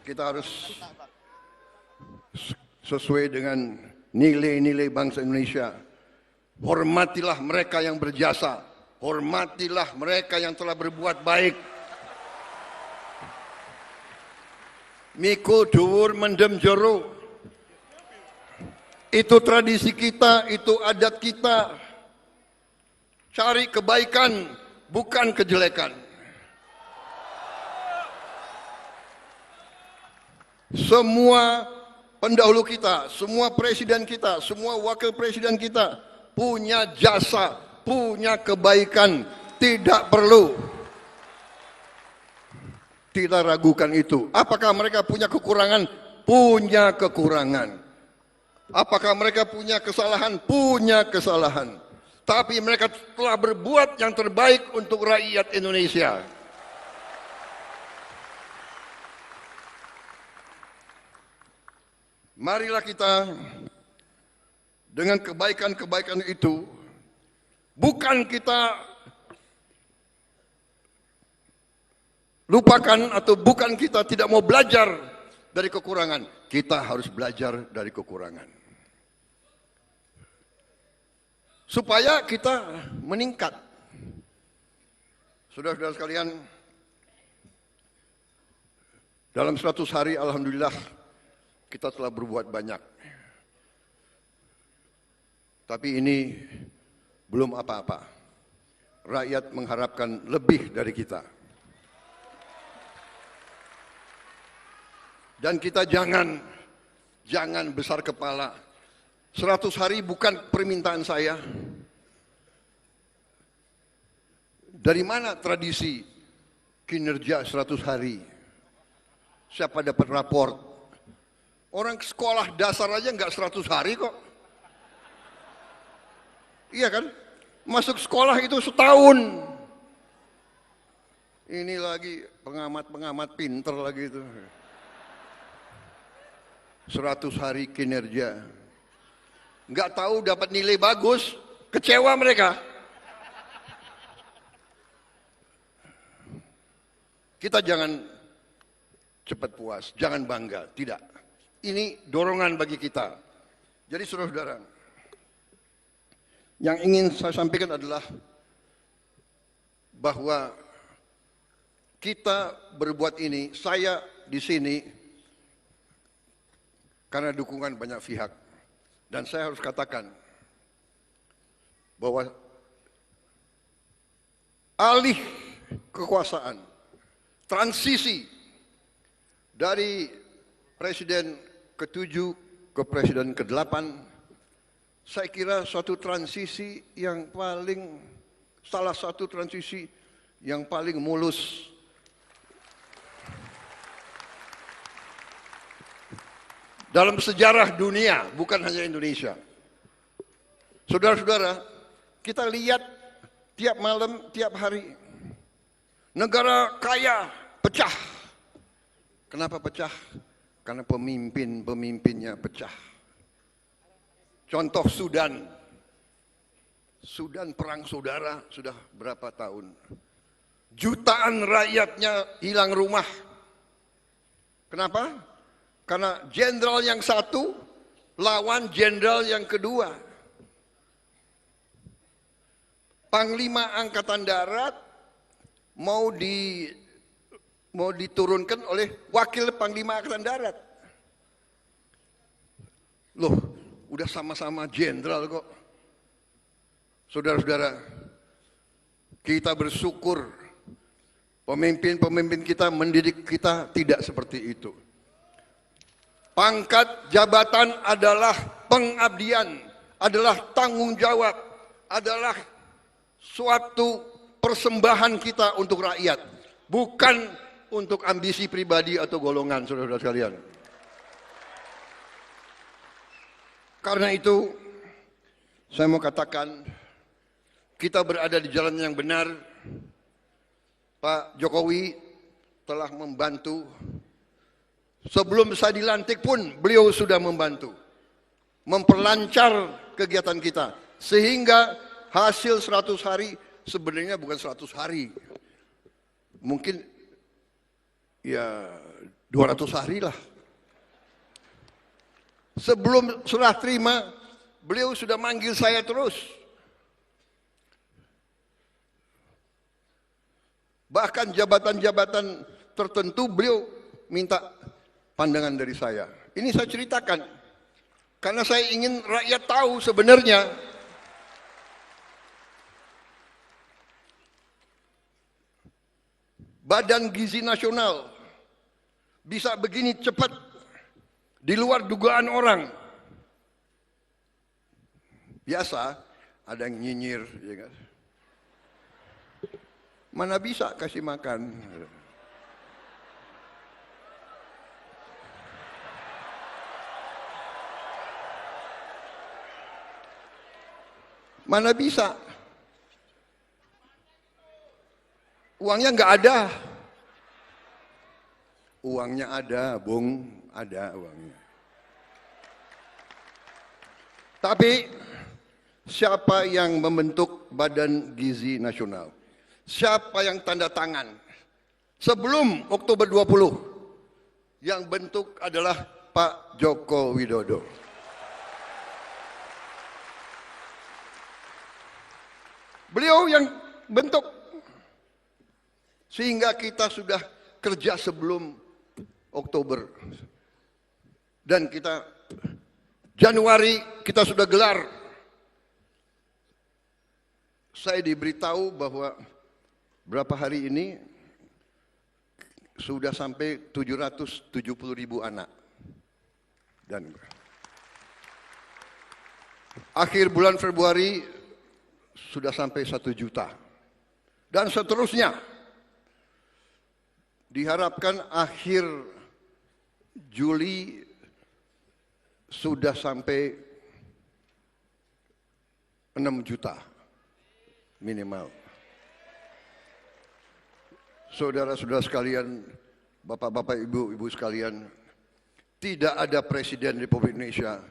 Kita harus sesuai dengan nilai-nilai bangsa Indonesia. Hormatilah mereka yang berjasa, hormatilah mereka yang telah berbuat baik. Mikul dhuwur mendem jero. Itu tradisi kita, itu adat kita. Cari kebaikan, bukan kejelekan. Semua pendahulu kita, semua presiden kita, semua wakil presiden kita punya jasa, punya kebaikan. Tidak perlu kita ragukan itu. Apakah mereka punya kekurangan? Punya kekurangan. Apakah mereka punya kesalahan? Punya kesalahan. Tapi mereka telah berbuat yang terbaik untuk rakyat Indonesia. Marilah kita dengan kebaikan-kebaikan itu, bukan kita lupakan atau bukan kita tidak mau belajar dari kekurangan. Kita harus belajar dari kekurangan. Supaya kita meningkat. Saudara-saudara sekalian, dalam 100 hari alhamdulillah kita telah berbuat banyak. Tapi ini belum apa-apa. Rakyat mengharapkan lebih dari kita. Dan kita jangan besar kepala. 100 hari bukan permintaan saya. Dari mana tradisi kinerja 100 hari? Siapa dapat raport? Orang sekolah dasar aja nggak 100 hari kok. Iya kan? Masuk sekolah itu setahun. Ini lagi pengamat-pengamat pinter lagi itu. 100 hari kinerja. Nggak tahu dapat nilai bagus, kecewa mereka. Kita jangan cepat puas, jangan bangga, tidak. Ini dorongan bagi kita. Jadi saudara-saudara, yang ingin saya sampaikan adalah bahwa kita berbuat ini, saya di sini karena dukungan banyak pihak. Dan saya harus katakan bahwa alih kekuasaan, transisi dari Presiden ke-7 ke Presiden ke-8, saya kira suatu transisi yang salah satu transisi yang paling mulus. Dalam sejarah dunia, bukan hanya Indonesia. Saudara-saudara, kita lihat tiap malam, tiap hari, negara kaya pecah. Kenapa pecah? Karena pemimpinnya pecah. Contoh Sudan. Sudan perang saudara sudah berapa tahun. Jutaan rakyatnya hilang rumah. Kenapa? Karena jenderal yang satu lawan jenderal yang kedua. Panglima Angkatan Darat mau diturunkan oleh Wakil Panglima Angkatan Darat. Loh, udah sama-sama jenderal kok. Saudara-saudara, kita bersyukur pemimpin-pemimpin kita mendidik kita tidak seperti itu. Pangkat jabatan adalah pengabdian, adalah tanggung jawab, adalah suatu persembahan kita untuk rakyat, bukan untuk ambisi pribadi atau golongan, saudara-saudara sekalian. Karena itu, saya mau katakan, kita berada di jalan yang benar. Pak Jokowi telah membantu. Sebelum saya dilantik pun beliau sudah membantu memperlancar kegiatan kita sehingga hasil 100 hari sebenarnya bukan 100 hari, mungkin ya 200 hari lah. Sebelum serah terima, beliau sudah manggil saya terus. Bahkan jabatan-jabatan tertentu beliau minta pandangan dari saya. Ini saya ceritakan, karena saya ingin rakyat tahu sebenarnya Badan Gizi Nasional bisa begini cepat, di luar dugaan orang. Biasa ada yang nyinyir, ya kan? Mana bisa kasih makan? Mana bisa? Uangnya nggak ada. Uangnya ada, Bung, ada uangnya. Tapi siapa yang membentuk Badan Gizi Nasional? Siapa yang tanda tangan? Sebelum Oktober 20, yang bentuk adalah Pak Joko Widodo. Beliau yang bentuk. Sehingga kita sudah kerja sebelum Oktober. Dan kita Januari kita sudah gelar. Saya diberitahu bahwa berapa hari ini sudah sampai 770.000 anak. Dan akhir bulan Februari sudah sampai 1 juta. Dan seterusnya. Diharapkan akhir Juli sudah sampai 6 juta minimal. Saudara-saudara sekalian, bapak-bapak, ibu-ibu sekalian, tidak ada presiden Republik Indonesia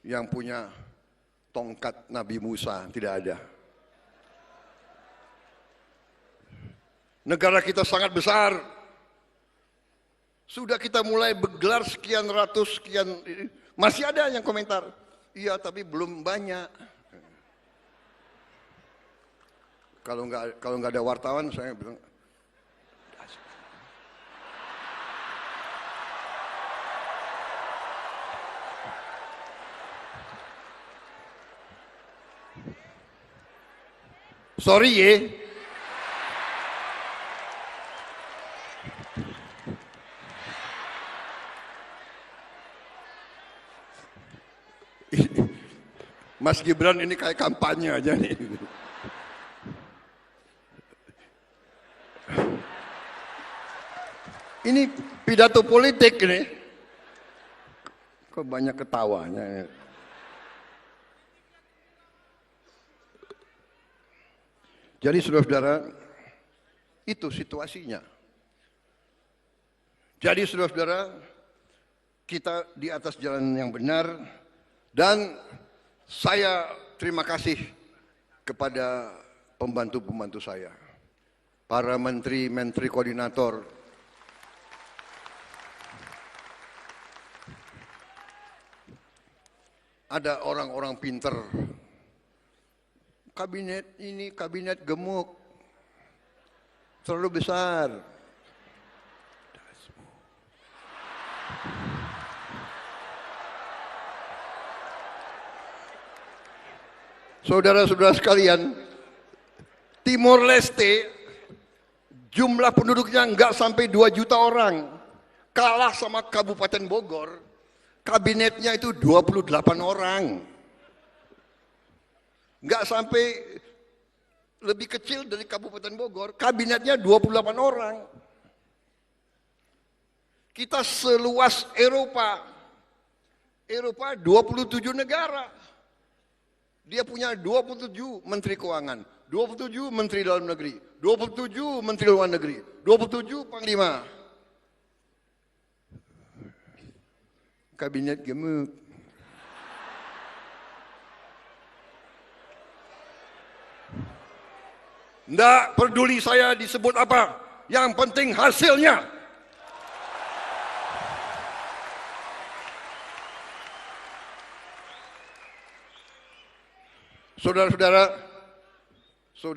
yang punya tongkat Nabi Musa, tidak ada. Negara kita sangat besar. Sudah kita mulai bergelar sekian ratus, sekian, masih ada yang komentar, iya tapi belum banyak. Kalau nggak ada wartawan, saya bilang, sorry ya. Mas Gibran ini kayak kampanye aja nih. Ini pidato politik nih. Kok banyak ketawanya. Jadi saudara-saudara, itu situasinya. Jadi saudara-saudara, kita di atas jalan yang benar, dan saya terima kasih kepada pembantu-pembantu saya, para menteri-menteri koordinator, ada orang-orang pinter. Kabinet ini kabinet gemuk, terlalu besar. Saudara-saudara sekalian, Timor Leste jumlah penduduknya nggak sampai 2 juta orang, kalah sama Kabupaten Bogor, kabinetnya itu 28 orang, nggak sampai, lebih kecil dari Kabupaten Bogor, kabinetnya 28 orang. Kita seluas Eropa 27 negara. Dia punya 27 menteri keuangan, 27 menteri dalam negeri, 27 menteri luar negeri, 27 panglima. Kabinet gemuk. Nggak peduli saya disebut apa, yang penting hasilnya. Saudara-saudara, saudara